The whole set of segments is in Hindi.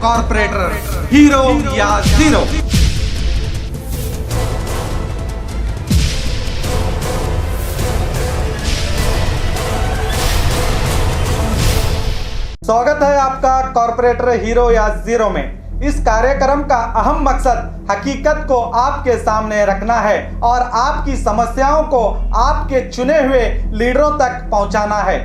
कॉर्पोरेटर हीरो या जीरो। स्वागत है आपका कॉर्पोरेटर हीरो या जीरो में। इस कार्यक्रम का अहम मकसद हकीकत को आपके सामने रखना है और आपकी समस्याओं को आपके चुने हुए लीडरों तक पहुंचाना है।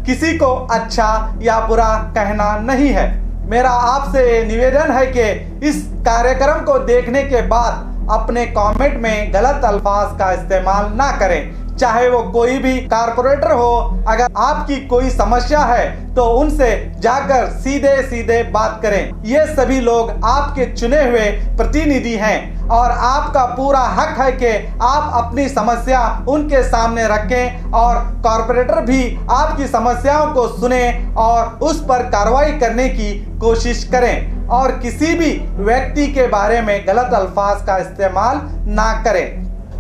किसी को अच्छा या बुरा कहना नहीं है। मेरा आपसे निवेदन है कि इस कार्यक्रम को देखने के बाद अपने कमेंट में गलत अल्फाज का इस्तेमाल ना करें, चाहे वो कोई भी कॉर्पोरेटर हो। अगर आपकी कोई समस्या है तो उनसे जाकर सीधे सीधे बात करें। ये सभी लोग आपके चुने हुए प्रतिनिधि हैं और आपका पूरा हक है कि आप अपनी समस्या उनके सामने रखें और कॉर्पोरेटर भी आपकी समस्याओं को सुने और उस पर कार्रवाई करने की कोशिश करें और किसी भी व्यक्ति के बारे में गलत अल्फाज का इस्तेमाल ना करें।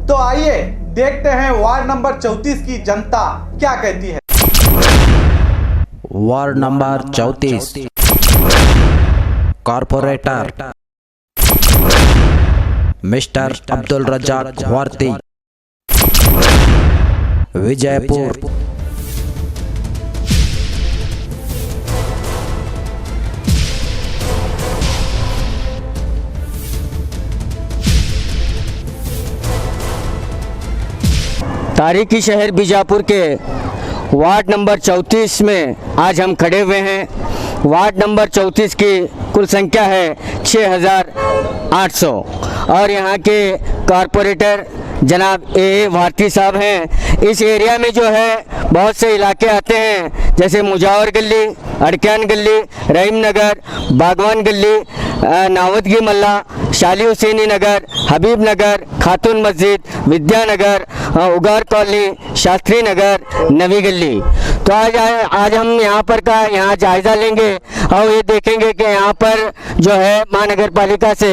तो आइए देखते हैं वार्ड नंबर 34 की जनता क्या कहती है। Ward number 34 corporator mister Abdul Razzaq Warti, Vijayapur. तारीखी शहर बीजापुर के वार्ड नंबर 34 में आज हम खड़े हुए हैं। वार्ड नंबर 34 की कुल संख्या है 6800 और यहाँ के कॉर्पोरेटर जनाब ए भारती साहब हैं। इस एरिया में जो है बहुत से इलाके आते हैं, जैसे मुजावर गली, अड़कियान गली, रहीम नगर, बागवान गली, नावदगी मल्ला, शाली हुसैनी नगर, हबीब नगर, खातून मस्जिद, विद्यानगर, उगार कॉलोनी, शास्त्री नगर, नवी गली। तो आज हम यहाँ पर का जायज़ा लेंगे और ये देखेंगे कि यहाँ पर जो है महानगर पालिका से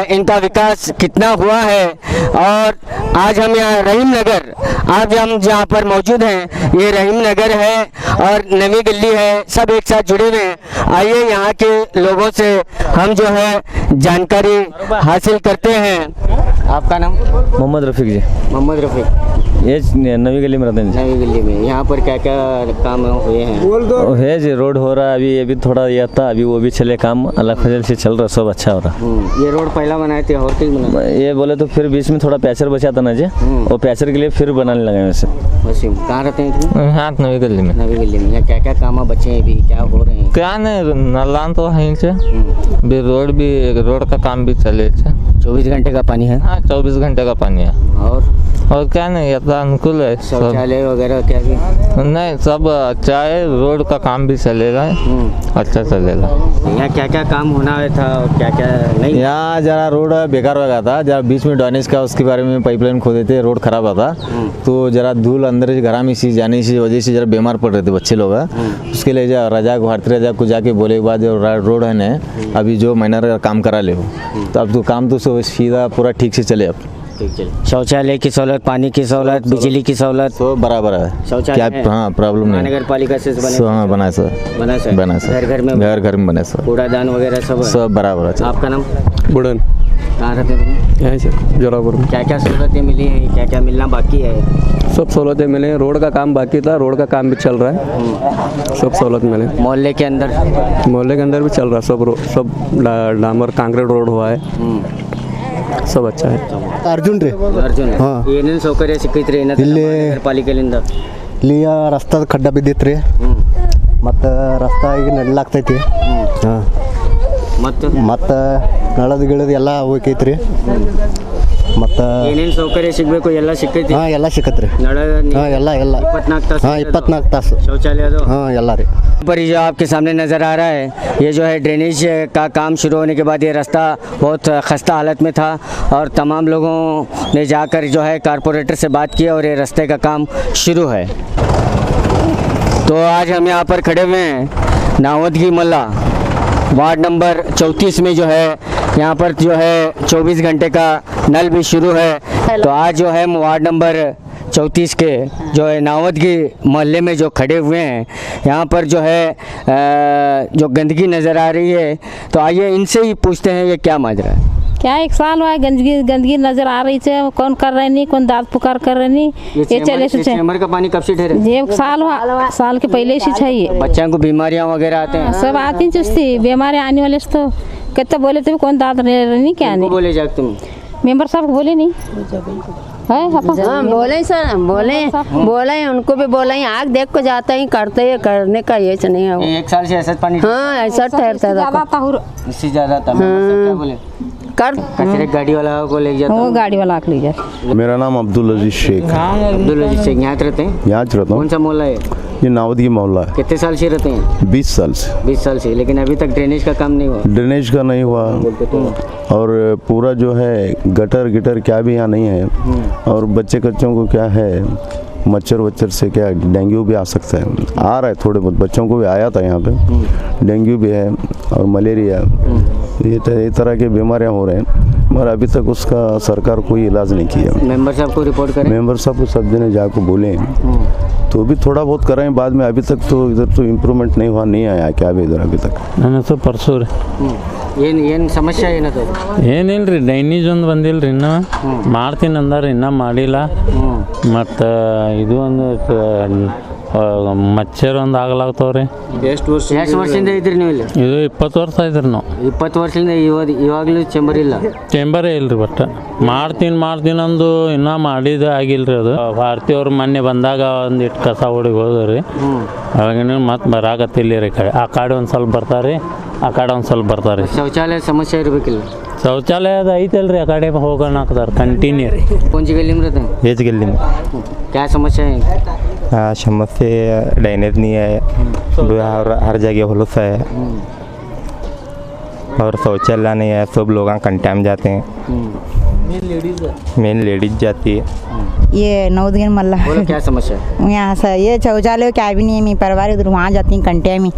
इनका विकास कितना हुआ है। और आज हम यहाँ रहीम नगर, आज हम जहाँ पर मौजूद हैं ये रहीम नगर है और नवी गली है, सब एक साथ जुड़े हुए हैं। आइए यहाँ के लोगों से हम जो है जानकारी हासिल करते हैं। आपका नाम? मोहम्मद रफ़ीक जी। मोहम्मद रफ़ीक, ये नवी गली में रहते हैं। नवी गली में यहाँ पर क्या क्या काम हुए हैं? है जी, रोड हो रहा है अभी थोड़ा यह था, अभी वो भी चले काम, अल्लाह फजल से चल रहा, सब अच्छा हो रहा। ये रोड पहला बनाए थे और किस बना? ये बोले तो फिर बीच में थोड़ा पैचर बचा था ना जी, और पैचर के लिए फिर बनाने लगे वैसे। वसीम, कहाँ रहते हैं? हाँ, नवी गली में। नवी गली में क्या क्या काम बचे हैं, अभी क्या हो रहे हैं? क्या नहीं, नालान तो है भी, रोड का काम भी चले। 24 घंटे का पानी है? हाँ, 24 घंटे का पानी है। और क्या नहीं, इतना अनुकूल है। शौचालय वगैरह क्या भी? नहीं, सब अच्छा है, रोड का काम भी चलेगा, अच्छा चलेगा। यहाँ क्या क्या काम होना था और क्या क्या नहीं? यहाँ जरा रोड बेकार हो गया था, जरा बीच में डैमेज का, उसके बारे में पाइपलाइन खोदे थे, रोड खराब था तो जरा धूल अंदर घर में सी जाने की वजह से जरा बीमार पड़ रहे थे बच्चे लोग। उसके लिए जा रजाक भारती रजाक को जाके बोले के बाद जो रोड है ना, अभी जो माइनर काम करा ले हो, तो अब तो काम तो सीधा पूरा ठीक से चले। अब शौचालय की सहूलत, पानी की सहूलत, बिजली की सहूलत सब बराबर है। शौचालय क्या? हाँ, प्रॉब्लम नहीं। नगर पालिका से बने? हाँ, बना सर, बना सर, घर में बने सर, कूड़ादान वगैरह सब बराबर है। आपका नाम? बुड़न। कहाँ रहते हैं? यहीं से जोरापुर में। क्या क्या सहूलतें मिली हैं, क्या क्या मिलना बाकी है? सब सहूलतें मिले हैं। रोड का काम बाकी था, रोड का काम भी चल रहा है, सब सहूलत मिले। मोहल्ले के अंदर भी चल रहा है, सब डामर कांक्रीट रोड हुआ है, सब अच्छा है। ಅರ್ಜುನ್ ರೀ. ಏನೇನು ಸೌಕರ್ಯ ಸಿಕ್ಕೈತ್ರಿ ನಗರ ಪಾಲಿಕೆಯಿಂದ? ಇಲ್ಲಿ ರಸ್ತಾದ ಖಡ್ಡ ಬಿದ್ದಿತ್ತು ರೀ, ಮತ್ತು ರಸ್ತಾ ಈಗ ನಡ್ಲಾಗ್ತೈತಿ. ಹಾಂ, ಮತ್ತು ನಳದ ಗಿಳದ ಎಲ್ಲ ಹೋಗೈತ್ರಿ. ಮತ್ತು ಏನೇನು ಸೌಕರ್ಯ ಸಿಗಬೇಕು ಎಲ್ಲ ಸಿಕ್ಕೈತಿ? ಹಾಂ, ಎಲ್ಲ ಸಿಕ್ಕತ್ರಿ. ಹಾಂ, ಎಲ್ಲ 24 तास? हाँ, 24 तास शौचालय? हाँ, ಎಲ್ಲ ರೀ। पर जो आपके सामने नज़र आ रहा है, ये जो है ड्रेनेज का काम शुरू होने के बाद ये रास्ता बहुत खस्ता हालत में था और तमाम लोगों ने जाकर जो है कॉर्पोरेटर से बात की और ये रास्ते का काम शुरू है। तो आज हम यहाँ पर खड़े हुए हैं नावदगी मल्ला वार्ड नंबर 34 में, जो है यहाँ पर जो है 24 घंटे का नल भी शुरू है। तो आज जो है वार्ड नंबर 34 के जो है नावदगी मोहल्ले में जो खड़े हुए हैं, यहाँ पर जो है जो गंदगी नज़र आ रही है, तो आइए इनसे ही पूछते हैं ये क्या माजरा है। क्या 1 साल हुआ है, गंदगी नजर आ रही है, कौन कर रहे नहीं, कौन दाद पुकार कर रहे नहीं। ये चले से चैम्बर का पानी कब से ठहरे? ये 1 साल हुआ, साल के पहले से चाहिए। बच्चों को बीमारियां वगैरह आते हैं? सब आती चुस्ती बीमारी आने वाले से तो कितना बोले थे, कौन दाद नहीं क्या नहीं बोले जाके तुम मेंबर साहब बोले नहीं है। हाँ बोले सर, बोले उनको भी बोले, आग देख को जाता ही करते है, करने का ये नहीं है। 1 साल से ऐसा पानी? हाँ ऐसा ठहरता था, इससे ज्यादा था। क्या बोले? कचरे गाड़ी वाला को ले जाता, वो गाड़ी वाला ले जाता। मेरा नाम अब्दुल अजीज शेख। अब्दुल अजीज शेख यहाँ रहते हैं? यहाँ रहता हूँ। कौन सा मोहल्ला है? ये नावदगी मोहल्ला है। कितने साल से रहते हैं? 20 साल से। 20 साल से, लेकिन अभी तक ड्रेनेज का काम नहीं हुआ? ड्रेनेज का नहीं हुआ, और पूरा जो है गटर गिटर क्या भी यहाँ नहीं है, और बच्चे कच्चों को क्या है, मच्छर वच्छर से क्या डेंगू भी आ सकता है। आ रहा है, थोड़े बहुत बच्चों को भी आया था यहाँ पे, डेंगू भी है और मलेरिया, ये तरह की बीमारियाँ हो रहे हैं, मगर अभी तक उसका सरकार कोई इलाज नहीं किया। मेंबर साहब को रिपोर्ट करें? मेंबर साहब को सब जने जाकर बोले, तो भी थोड़ा बहुत कराएं बाद में। अभी तक तो इधर तो इम्प्रूवमेंट नहीं हुआ, नहीं आया क्या भी इधर अभी तक। ನಾನು ಸೊ ಪರ್ಸು ರೀ ಏನು ಸಮಸ್ಯೆ ಏನದು? ಏನಿಲ್ಲ ರೀ, ಡೈನೇಜ್ ಒಂದು ಬಂದಿಲ್ಲ ರೀ, ಇನ್ನೂ ಮಾಡ್ತೀನಿ ಅಂದಾರ, ಇನ್ನೂ ಮಾಡಿಲ್ಲ. ಮತ್ತು ಇದು ಒಂದು ಮಚ್ಚರ್ ಒಂದು ಆಗ್ಲಾಗ್ತಾವ್ರಿ. ಎಷ್ಟು ವರ್ಷದಿಂದ ಇದ್ರಿ ನೀವು ಇಲ್ಲಿ? ಇದು 20 ವರ್ಷ ಇದ್ರಿ ನಾವು. 20 ವರ್ಷದಿಂದ ಇವಾಗಲೂ ಚೇಂಬರ್ ಇಲ್ಲ? ಚೇಂಬರೇ ಇಲ್ರಿ, ಬಟ್ ಮಾಡ್ತೀನಿ ಅಂದು ಇನ್ನೂ ಮಾಡಿದ ಆಗಿಲ್ರಿ. ಅದು ಭಾರತಿ ಅವ್ರು ಮೊನ್ನೆ ಬಂದಾಗ ಒಂದಿಟ್ಟು ಕಸ ಹೊಡಿಗೆ ಹೋದ್ರಿ, ಅವಾಗಿನ ಮತ್ತೆ ಬರಾಕತ್ತಿಲ್ಲ ರೀ. ಕಡೆ ಆ ಕಡೆ ಒಂದು ಸ್ವಲ್ಪ ಬರ್ತಾರೆ, ಆ ಕಡೆ ಒಂದು ಸ್ವಲ್ಪ ಬರ್ತಾರೆ. ಶೌಚಾಲಯ ಸಮಸ್ಯೆ ಇರಬೇಕಿಲ್ಲ? शौचालय ಐತಲ್ರಿ, ಆ ಕಡೆ ಹೋಗೋಣ ಹಾಕ್ತಾರೆ ಕಂಟಿನ್ಯೂ ರೀ. कौन सी गली में रहते हैं? ये गली में। क्या समस्या है? समस्या ड्रेनेज नहीं है, हर जगह हुलूस है, और शौचालय नहीं है, सब लोग कंटाइम जाते हैं, मेन लेडीज जाती है। ये नवदगी मल्ला। क्या समस्या है यहाँ से? ये शौचालय क्या भी नहीं है, मेरी परिवार उधर वहाँ जाती हैं कंटे में,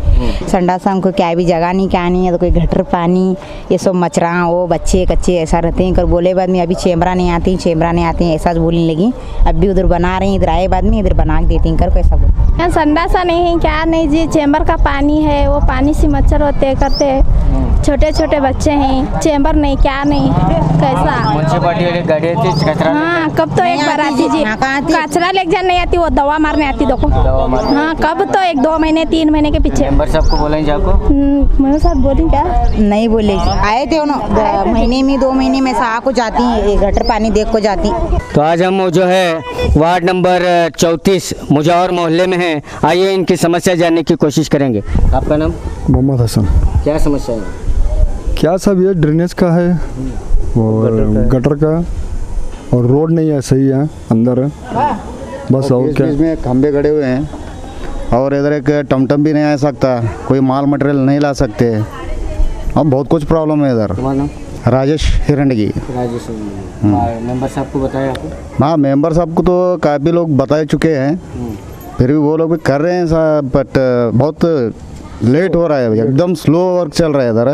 संडास हमको क्या भी जगह नहीं, क्या नहीं है, तो कोई गटर पानी ये सब मचरा वो बच्चे कच्चे ऐसा रहते हैं। कर बोले बाद में अभी चैम्बरा नहीं आती ऐसा बोलने लगी। अब भी उधर बना रही, इधर आए बाद में इधर बना के देती कर कैसा बोल। यहाँ संडासा नहीं है, क्या नहीं जी, चैम्बर का पानी है, वो पानी से मच्छर होते करते, छोटे छोटे बच्चे हैं, चैम्बर नहीं, क्या नहीं, कैसा? म्युनिसिपालिटी वाली गाड़ी आती है कचरा? हाँ कब तो एक बार आती जी, कचरा लेके जाने नहीं आती, वो दवा मारने आती। देखो हाँ कब तो 1-2 महीने 3 महीने के पीछे। मेंबर साहब को बोलेंगे जाको? मेरे साथ बोली क्या नहीं बोले, आए थे उन्होंने महीने में 2 महीने में साफ को जाती गटर पानी देख को जाती। तो आज हम जो है वार्ड नंबर 34 मुजावर मोहल्ले में हैं, आइए इनकी समस्या जानने की कोशिश करेंगे। आपका नाम? मोहम्मद हसन। क्या समस्या है? क्या सब ये ड्रेनेज का है और गटर का, और रोड नहीं है सही है अंदर, बस। और क्या इसमें खंबे खड़े हुए हैं, और इधर एक टमटम भी नहीं आ सकता, कोई माल मटेरियल नहीं ला सकते, अब बहुत कुछ प्रॉब्लम है इधर। राजेश हिरंडगी। राजेश मेंबर साहब को बताया आपको? हाँ मेंबर साहब को तो काफ़ी लोग बता चुके हैं, फिर भी वो लोग भी कर रहे हैं साहब, बट बहुत लेट हो रहा है, एकदम स्लो वर्क चल रहा है इधर।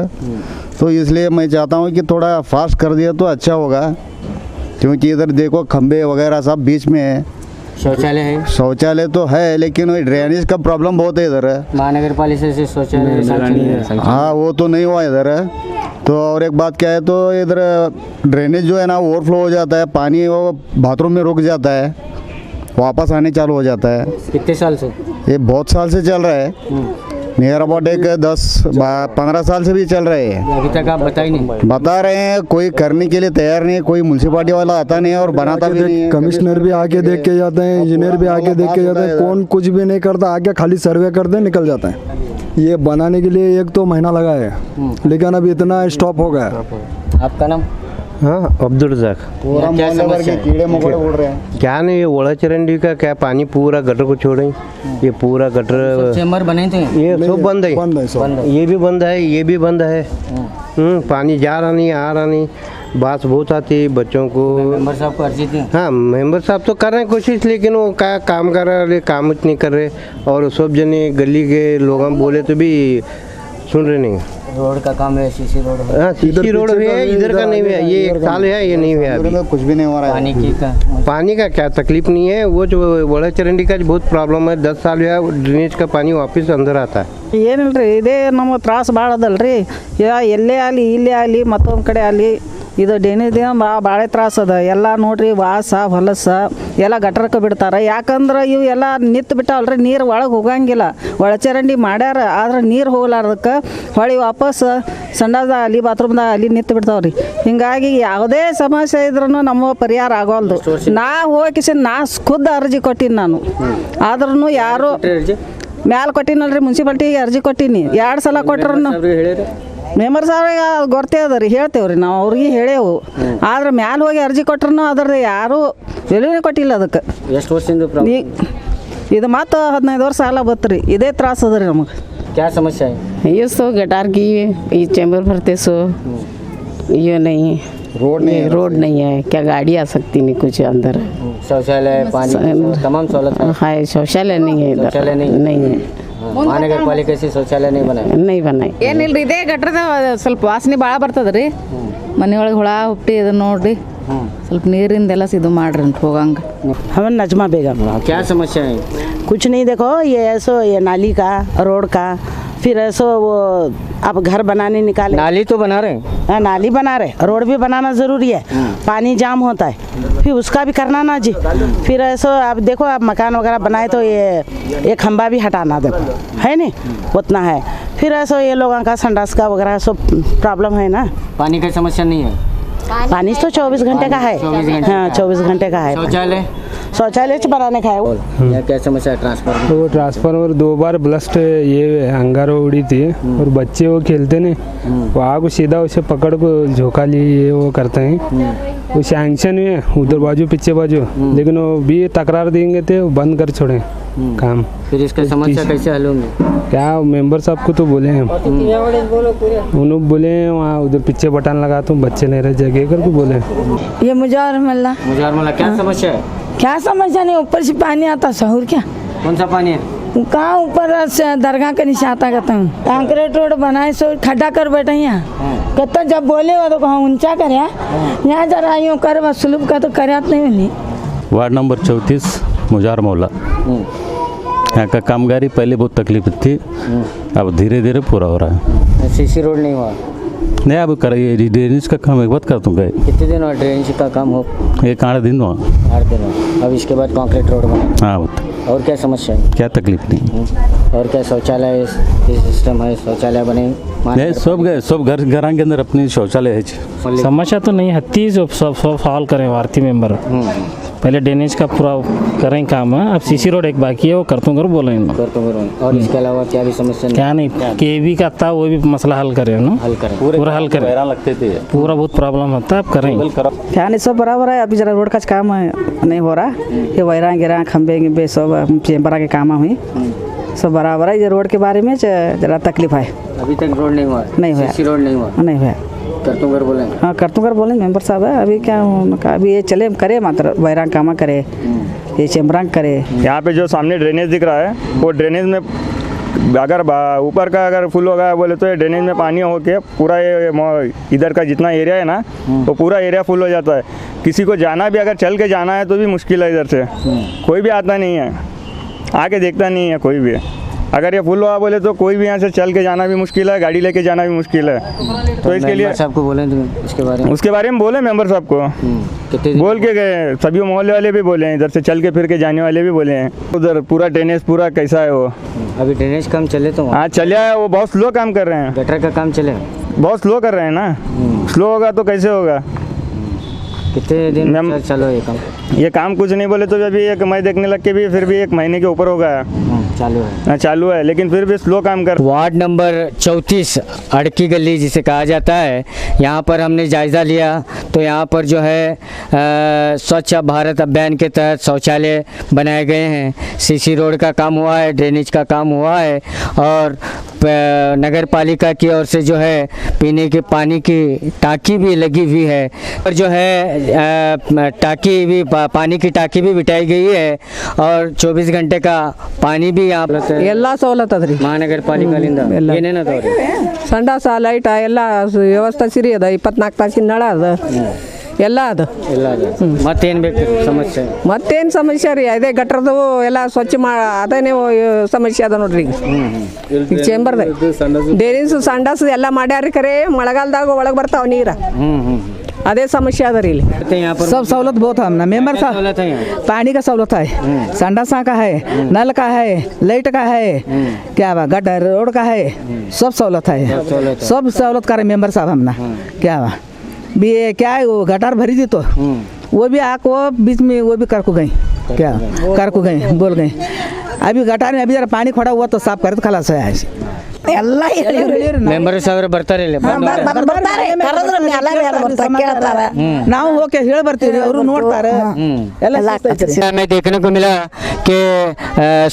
तो इसलिए मैं चाहता हूँ कि थोड़ा फास्ट कर दिया तो अच्छा होगा, क्योंकि इधर देखो खंबे वगैरह सब बीच में है। शौचालय है? शौचालय तो है, लेकिन वही ड्रेनेज का प्रॉब्लम बहुत है इधर। महानगर पालिका से शौचालय? हाँ वो तो नहीं हुआ इधर। तो और एक बात क्या है, तो इधर ड्रेनेज जो है ना ओवरफ्लो हो जाता है, पानी वो बाथरूम में रुक जाता है, वापस आने चालू हो जाता है। कितने साल से? ये बहुत साल से चल रहा है, नियर अबाउट एक 10-15 साल से भी चल रहे हैं। अभी तक आप बताई नहीं? बता रहे हैं, कोई करने के लिए तैयार नहीं है, कोई म्यूनसिपालिटी वाला आता नहीं है और बनाता भी नहीं है। कमिश्नर भी आके देख के जाते हैं, इंजीनियर भी आके देख के जाते हैं, कौन कुछ भी नहीं करता, आके खाली सर्वे करते निकल जाते हैं। ये बनाने के लिए 1-2 महीना लगा है, लेकिन अब इतना स्टॉप हो गया। आपका नाम? हाँ अब्दुल रजाक। पूरा मोहल्ले भर के कीड़े मकोड़े उड़ रहे हैं। क्या नहीं, ये ओला चरंडी का क्या पानी पूरा गटर को छोड़ रही, ये पूरा गटर चैम्बर बने थे, ये सब बंद है, ये भी बंद है, ये भी बंद है। पानी जा रहा नहीं, आ रहा नहीं, बात बहुत आती है बच्चों को। मेंबर साहब को अर्जी थी? हाँ मेंबर साहब तो कर रहे हैं कोशिश, लेकिन वो क्या काम कर रहे, काम नहीं कर रहे, और सब जने गली के लोग बोले तो भी सुन रहे नहीं। रोड का काम है, सीसी रोड है। हाँ, सीसी रोड भी है, इधर का नहीं है। ये 1 साल है, ये नहीं है अभी। कुछ भी नहीं हो रहा है। पानी का क्या तकलीफ नहीं है, वो जो बड़ा चरंडी का बहुत प्रॉब्लम है। 10 साल है, ड्रेनेज का पानी वापस अंदर आता है। ಏನಿಲ್ರಿ ಇದೇ ನಮಗೆ ತ್ರಾಸ ಭಾಳ ಅದಲ್ರಿ ಎಲ್ಲೇ ಆಗಲಿ ಇಲ್ಲೇ ಆಗಲಿ ಮತ್ತೊಂದು ಕಡೆ ಆಗಲಿ ಇದು ಡ್ರೈನೇಜ್ದ ಭಾಳ ತ್ರಾಸ ಅದ ಎಲ್ಲ ನೋಡ್ರಿ ವಾಸ ಹೊಲಸ ಎಲ್ಲ ಗಟರಕ್ಕೆ ಬಿಡ್ತಾರೆ ಯಾಕಂದ್ರೆ ಇವು ಎಲ್ಲ ನಿಂತು ಬಿಟ್ಟಾವಲ್ರಿ ನೀರು ಒಳಗೆ ಹೋಗಂಗಿಲ್ಲ ಒಳಚರಂಡಿ ಮಾಡ್ಯಾರ ಆದ್ರೆ ನೀರು ಹೋಗ್ಲಾರ್ದಕ್ಕೆ ಹೊಳಿ ವಾಪಸ್ ಸಂಡಾಸ ಅಲ್ಲಿ ಬಾತ್ರೂಮ್ದಾಗ ಅಲ್ಲಿ ನಿಂತು ಬಿಡ್ತಾವ್ರಿ ಹಿಂಗಾಗಿ ಯಾವುದೇ ಸಮಸ್ಯೆ ಇದ್ರೂ ನಮ್ಮ ಪರಿಹಾರ ಆಗೋಲ್ದು ನಾ ಹೋಗಿ ನಾ ಖುದ್ದು ಅರ್ಜಿ ಕೊಟ್ಟಿನಿ ನಾನು ಆದ್ರೂ ಯಾರು ಮ್ಯಾಲೆ ಕೊಟ್ಟಿನಲ್ರಿ ಮುನ್ಸಿಪಾಲ್ಟಿಗೆ ಅರ್ಜಿ ಕೊಟ್ಟೀನಿ 2 ಸಲ ಕೊಟ್ರು ಮೆಂಬರ್ ಸಾಹೇಬ್ರಿಗೆ ಗೊತ್ತೇ ಅದ ರೀ ಹೇಳ್ತೇವ್ರಿ ನಾವು ಅವ್ರಿಗೆ ಹೇಳೇವು ಆದ್ರೆ ಮ್ಯಾಲೆ ಹೋಗಿ ಅರ್ಜಿ ಕೊಟ್ರು ಅದ್ರದ್ದು ಯಾರೂ ಎಲ್ಲಿನೇ ಕೊಟ್ಟಿಲ್ಲ ಅದಕ್ಕೆ ಎಷ್ಟು ವರ್ಷದಿಂದ ಇದು ಮತ್ತು 15 ವರ್ಷ ಸಾಲ ಬತ್ರಿ ಇದೇ ತ್ರಾಸ ಅದ ರೀ ನಮಗೆ क्या समस्या है? ये सो गटार की ये चैम्बर भरते सो ये नहीं रोड नहीं है क्या गाड़ी आ सकती नहीं कुछ अंदर शौचालय पानी तमाम सहूलत है शौचालय नहीं है इधर शौचालय नहीं है ಮಹಾನಗರ ಪಾಲಿಕೆ ಶೌಚಾಲಯ नहीं बनाए ಏನಿಲ್ರಿ ಇದೇ ಗಟ್ರದ ಸ್ವಲ್ಪ ವಾಸನೆ ಭಾಳ ಬರ್ತದ್ರಿ ಮನೆ ಒಳಗೆ ಹುಳ ಹುಟ್ಟಿ ಇದನ್ನ ನೋಡ್ರಿ ಸ್ವಲ್ಪ ನೀರಿಂದೆಲ್ಲ ಇದು ಮಾಡ್ರಿ ಅಂತ ಹೋಗಂಗ हमें नजमा बेगम क्या समस्या है? कुछ नहीं देखो ये ऐसो ये नाली का रोड का फिर ऐसो वो अब घर बनाने निकाले नाली तो बना रहे हैं नाली बना रहे रोड भी बनाना ज़रूरी है पानी जाम होता है फिर उसका भी करना ना जी फिर ऐसो अब देखो अब मकान वगैरह बनाए तो ये एक खंबा भी हटाना देखो है नहीं उतना है फिर ऐसो ये लोगों का संडास का वगैरह सब प्रॉब्लम है ना पानी की समस्या नहीं है पानी तो 24 घंटे का है 24 घंटे हाँ 24 घंटे का है शौचालय बनाने का है वो क्या समस्या है? ट्रांसफार्मर तो वो ट्रांसफार्मर 2 बार ब्लास्ट ये अंगारा उड़ी थी और बच्चे वो खेलते नहीं वो आग सीधा उसे पकड़ को झोंका लिए ये वो करते हैं वो सैंक्शन हुए उधर बाजू पीछे बाजू लेकिन वो भी तकरार देंगे थे वो बंद कर छोड़े काम फिर इसका समस्या कैसे हल होंगे? क्या मेंबर साहब को तो बोले हैं उन्होंने बोले वहाँ उधर पीछे बटन लगा तुम बच्चे नहीं रह जगह करके बोले ये मुजार मल्ला क्या समस्या है? क्या समस्या नहीं ऊपर से पानी आता सहूर क्या कौन सा पानी है? कहाँ ऊपर से दरगाह के नीचे आता कहता हूँ कंक्रीट रोड बनाए सो खड्डा कर बैठे यहाँ कहता जब बोले वो तो कहाँ ऊंचा करे यहाँ जरा यूँ कर बस सुलभ का तो कर नहीं वार्ड नंबर 34 मुजार मौला यहाँ का कामगारी पहले बहुत तकलीफ थी अब धीरे धीरे पूरा हो रहा है सीसी रोड नहीं हुआ नहीं अब करिए ड्रेनेज का काम एक बात कर दूँगा कितने दिन हुआ ड्रेनेज का काम हो? 8 दिन हुआ 8 दिन हुआ अब इसके बाद कंक्रीट रोड बना हाँ और क्या समस्या है? क्या तकलीफ नहीं और क्या शौचालय सिस्टम है शौचालय बने नहीं सब घर के अंदर अपनी शौचालय है समस्या तो नहीं हत्ती सब सॉल्व करें भारतीय मेंबर पहले ड्रेनेज का पूरा करें काम है अब सीसी रोड एक बाकी है वो करतूँ बोले और इसके अलावा क्या भी समस्या क्या नहीं केवी का था वो भी मसला हल करें ना पूरा हल करें लगते थे पूरा बहुत प्रॉब्लम होता है अब करें क्या नहीं सब बराबर है अभी जरा रोड का काम नहीं हो रहा ये वैरा गिरा खंबे गिंबे सब चेम्बरा के काम हुई सब बराबर है ये रोड के बारे में जरा तकलीफ है अभी तक रोड नहीं हुआ नहीं हुआ सीसी रोड नहीं हुआ नहीं हुआ करतूंगर बोले हाँ करतूंगर बोले मेंबर साहब है अभी क्या अभी ये चले करे मात्र वैरांग कामा करे ये चेम्बरांग करे यहाँ पे जो सामने ड्रेनेज दिख रहा है वो ड्रेनेज में अगर ऊपर का अगर फुल होगा बोले तो ये ड्रेनेज में पानी होके पूरा ये इधर का जितना एरिया है ना वो पूरा एरिया फुल हो जाता है किसी को जाना भी अगर चल के जाना है तो भी मुश्किल है इधर से कोई भी आता नहीं है आके देखता नहीं है कोई भी अगर ये फुल हुआ बोले तो कोई भी यहाँ से चल के जाना भी मुश्किल है गाड़ी लेके जाना भी मुश्किल है तो इसके लिए सबको बोले उसके बारे में बोले मेंबर साहब को बोल के गए सभी मोहल्ले वाले भी बोले हैं इधर से चल के फिर के जाने वाले भी बोले हैं उधर पूरा ड्रेनेज पूरा कैसा है वो अभी ड्रेनेज काम चले तो हाँ चले है वो बहुत स्लो काम कर रहे हैं गटर का काम चले बहुत स्लो कर रहे हैं ना स्लो होगा तो कैसे होगा कितने दिन चलो ये काम कुछ नहीं बोले तो अभी एक मैं देखने लग के भी फिर भी 1 महीने के ऊपर हो गया चालू है लेकिन फिर भी स्लो काम कर वार्ड नंबर 34 अड़की गली जिसे कहा जाता है यहाँ पर हमने जायज़ा लिया तो यहाँ पर जो है स्वच्छ भारत अभियान के तहत शौचालय बनाए गए हैं सीसी रोड का काम हुआ है ड्रेनेज का काम हुआ है और नगर पालिका की ओर से जो है पीने के पानी की टांकी भी लगी हुई है और जो है टांकी भी पानी की टाँकी भी बिठाई गई है और 24 घंटे का पानी भी यहाँ पर ಎಲ್ಲ ಸವಲತ್ತು ಅದ ರೀ ಮಹಾನಗರ ಪಾಲಿಕೆಯಿಂದ ಏನೇನು ಅದಾವ್ರಿ ಸಂಡಾಸ ಲೈಟ್ ಎಲ್ಲ ವ್ಯವಸ್ಥೆ ಸಿರಿ ಅದ 24 ತಾಸಿನ ನಳ ಅದ ಎಲ್ಲ ಅದ ಮತ್ತೇನು ಬೇಕು ಸಮಸ್ಯೆ ಮತ್ತೇನು ಸಮಸ್ಯೆ ರೀ ಅದೇ ಗಟ್ರದು ಎಲ್ಲ ಸ್ವಚ್ಛ ಅದೇನೇ ಸಮಸ್ಯೆ ಅದ ನೋಡ್ರಿ ಈಗ ಚೇಂಬರ್ದಾಗ ಡೇರಿಸ್ ಸಂಡಾಸ್ ಎಲ್ಲ ಮಾಡ್ಯಾರ ಖರೆ ಮಳೆಗಾಲದಾಗ ಒಳಗೆ ಬರ್ತಾವ ನೀರ अदे समस्या अदर सब सहूलत बहुत है हमने मेंबर साहब पानी का सहूलत है संडासा का है नल का है लाइट का है क्या बा गटर रोड का है सब सहूलत है सब सहूलत करे मेंबर साहब हमने क्या बा भी क्या है वो गटर भरी थी तो वो भी आको बीच में वो भी कर को गई क्या कर को गई बोल गई अभी गटर में अभी जरा पानी खड़ा हुआ तो साफ कर खलास है ಎಲ್ಲ ಮೆಂಬರ್ ಸಾವಿರ ಬರ್ತಾರೆ ನಾವು ಹೋಗಿ ಹೇಳಿ ಬರ್ತೀವಿ ಅವರು ನೋಡ್ತಾರೆ हमें देखने को मिला कि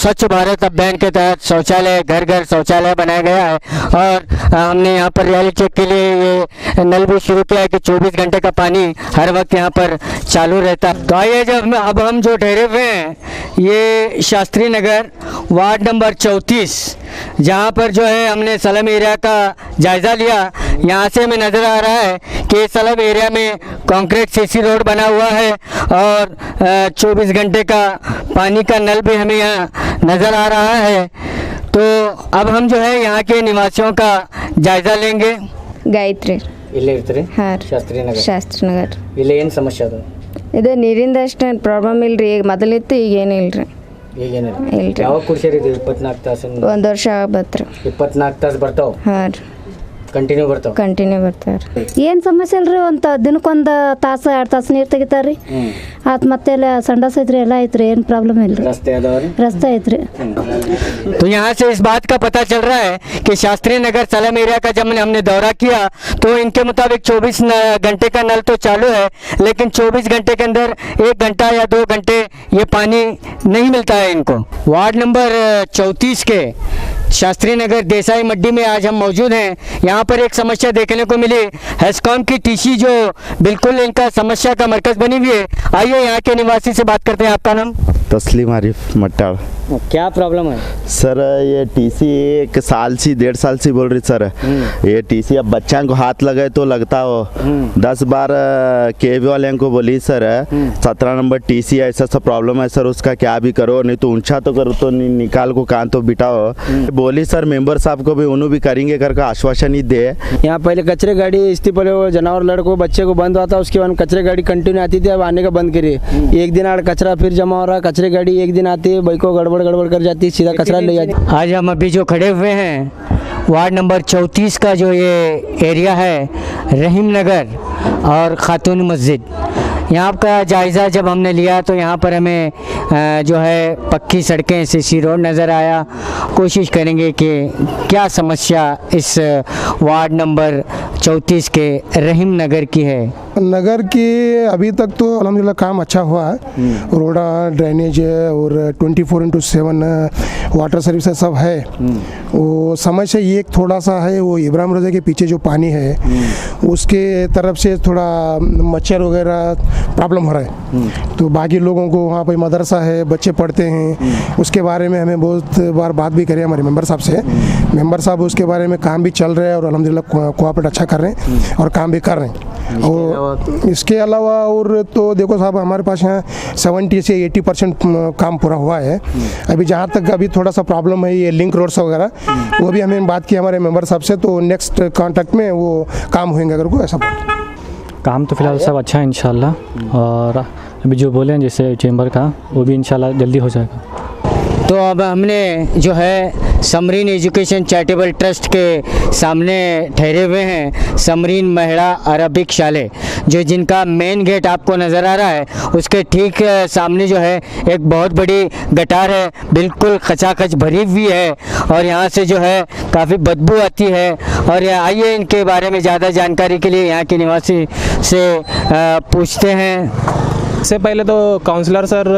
स्वच्छ भारत अभियान के तहत शौचालय घर घर शौचालय बनाया गया है और हमने यहाँ पर रियलिटी चेक के लिए ये नल भी शुरू किया है कि 24 घंटे का पानी हर वक्त यहाँ पर चालू रहता है। तो आइए जब अब हम जो ठहरे हुए हैं ये शास्त्री नगर वार्ड नंबर 34 जहाँ पर जो है हमने सलम एरिया का जायज़ा लिया। यहाँ से हमें नज़र आ रहा है कि सलम एरिया में कंक्रीट सीसी रोड बना हुआ है और 24 घंटे का पानी का नल भी हमें यहाँ नज़र आ रहा है। तो अब हम जो है यहाँ के निवासियों का जायज़ा लेंगे। ಗಾಯತ್ರಿ ಇಲ್ಲೇ ಇರ್ತೀರಿ ಹಾಂ ರೀ ಶಾಸ್ತ್ರಿ ನಗರ ಶಾಸ್ತ್ರಿ ನಗರ ಇಲ್ಲಿ ಏನು ಸಮಸ್ಯೆ ಅದು ಇದು ನೀರಿಂದ ಅಷ್ಟೇನು ಪ್ರಾಬ್ಲಮ್ ಇಲ್ರಿ ಈಗ ಮೊದಲಿತ್ತು ಈಗ ಏನಿಲ್ರಿ ಈಗೇನಿಲ್ಲ ಇಲ್ರಿ ಯಾವಾಗ ಕುಡ್ಸಿರಿ ಇದು 24 ತಾಸಿಂದ ಒಂದು ವರ್ಷ ಆಗಬತ್ರಿ 24 ತಾಸು ಬರ್ತಾವ ಹಾಂ ರೀ ಕಂಟಿನ್ಯೂ ಬರ್ತಾವ ಕಂಟಿನ್ಯೂ ಬರ್ತಾರೆ ಏನು ಸಮಸ್ಯೆ ಇಲ್ರಿ ಒಂದು ದಿನಕ್ಕೊಂದು ತಾಸು 2 ತಾಸು ನೀರು ತೆಗಿತಾರ್ರಿ ಆತ್ ಮತ್ತೆ ಎಲ್ಲ ಸಂಡಾಸ ಐತ್ರಿ ಎಲ್ಲ ಐತ್ರಿ ಏನು ಪ್ರಾಬ್ಲಮ್ ಇಲ್ರಿ रास्ते अदावरी ರಸ್ತೆ ಐತ್ರಿ तो यहाँ से इस बात का पता चल रहा है कि शास्त्री नगर सलम एरिया का जब हमने दौरा किया तो इनके मुताबिक 24 घंटे का नल तो चालू है लेकिन 24 घंटे के अंदर 1 घंटा या 2 घंटे ये पानी नहीं मिलता है इनको। वार्ड नंबर 34 के शास्त्री नगर देसाई मड्डी में आज हम मौजूद हैं। यहाँ पर एक समस्या देखने को मिली हेस्कॉम की टीसी जो बिल्कुल इनका समस्या का मरकज बनी हुई है। आइए यहाँ के निवासी से बात करते हैं। आपका नाम? तस्लीम आरिफ मट्टाड़। क्या प्रॉब्लम है सर ये टीसी 1 साल से 1.5 साल से बोल रही सर ये टीसी अब बच्चा को हाथ लगे तो लगता हो 10 बार केवी वाले को बोली सर 17 नंबर टीसी ऐसा सा प्रॉब्लम है सर उसका क्या भी करो नहीं तो ऊंचा तो करो तो निकाल को कान तो बिठाओ बोली सर मेंबर साहब को भी उन्होंने भी करेंगे करके आश्वासन ही दे। यहाँ पहले कचरे गाड़ी इससे पहले वो जानवर लड़को बच्चे को बंद हुआ था उसके बाद कचरे गाड़ी कंटिन्यू आती थी अब आने का बंद करी एक दिन आड़ कचरा फिर जमा हो रहा कचरे गाड़ी एक दिन आती है बाइक को गड़बड़ कर जाती है सीधा कचरा ले जाती है। आज हम अभी जो खड़े हुए हैं वार्ड नंबर 34 का जो ये एरिया है रहीम नगर और खातून मस्जिद यहाँ का जायज़ा जब हमने लिया तो यहाँ पर हमें जो है पक्की सड़कें सीसी रोड नज़र आया। कोशिश करेंगे कि क्या समस्या इस वार्ड नंबर 34 के रहीम नगर की है। नगर की अभी तक तो अल्हम्दुलिल्लाह काम अच्छा हुआ है रोड ड्रेनेज और 24/7 वाटर सर्विस सब है। वो समस्या ये थोड़ा सा है वो इब्राहिम रोज़ा के पीछे जो पानी है उसके तरफ से थोड़ा मच्छर वगैरह प्रॉब्लम हो रहा है तो बाकी लोगों को वहाँ पर मदरसा है बच्चे पढ़ते हैं उसके बारे में हमें बहुत बार बात भी करी हमारे मेंबर साहब से। मेंबर साहब उसके बारे में काम भी चल रहे हैं और अल्हम्दुलिल्लाह कोऑपरेट अच्छा कर रहे हैं और काम भी कर रहे हैं। और इसके अलावा और तो देखो साहब हमारे पास यहाँ 70 से 80% काम पूरा हुआ है। अभी जहाँ तक अभी थोड़ा सा प्रॉब्लम है ये लिंक रोड्स वगैरह वो भी हमें बात की हमारे मेंबर साहब से तो नेक्स्ट कॉन्टैक्ट में वो काम होंगे अगर को ऐसा काम तो फिलहाल सब अच्छा है इंशाल्लाह और अभी जो बोले हैं जैसे चेंबर का वो भी इंशाल्लाह जल्दी हो जाएगा। तो अब हमने जो है समरीन एजुकेशन चैरिटेबल ट्रस्ट के सामने ठहरे हुए हैं समरीन महिला अरबिक शाले जो जिनका मेन गेट आपको नज़र आ रहा है उसके ठीक सामने जो है एक बहुत बड़ी गटार है बिल्कुल खचाखच भरी हुई है और यहाँ से जो है काफ़ी बदबू आती है। और आइए इनके बारे में ज़्यादा जानकारी के लिए यहाँ के निवासी से पूछते हैं। इससे पहले तो काउंसलर सर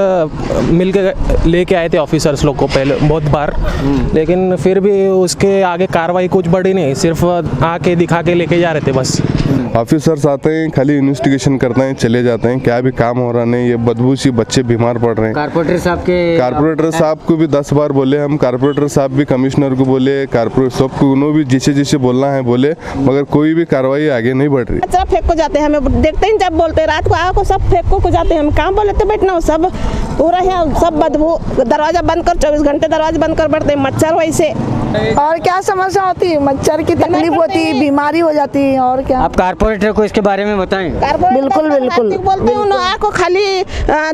मिल के लेके आए थे ऑफिसर्स लोग को पहले बहुत बार, लेकिन फिर भी उसके आगे कार्रवाई कुछ बढ़ी नहीं, सिर्फ आके दिखा के लेके जा रहे थे बस। ऑफिसर्स आते हैं, खाली इन्वेस्टिगेशन करते हैं, चले जाते हैं, क्या भी काम हो रहा नहीं। ये बदबू सी बच्चे बीमार पड़ रहे हैं। कारपोरेटर साहब को भी 10 बार बोले हम, कारपोरेटर साहब भी कमिश्नर को बोले, कारपोरेटर सबको उन्होंने भी जिसे बोलना है बोले, मगर कोई भी कार्रवाई आगे नहीं बढ़ रही। कचरा फेंक को जाते हैं, हमें देखते ही जब बोलते हैं रात को आओ सब फेंक को जाते हैं, हम कहाँ बोले तो बैठना हो, सब पूरा है सब बदबू। दरवाजा बंद कर, 24 घंटे दरवाजा बंद कर बैठते हैं, मच्छर वैसे। और क्या समस्या होती है, मच्छर की तकलीफ होती है, बीमारी हो जाती है, और क्या। आप कारपोरेटर को इसके बारे में बताएं। बिल्कुल बिल्कुल बोलते हैं, आँखों खाली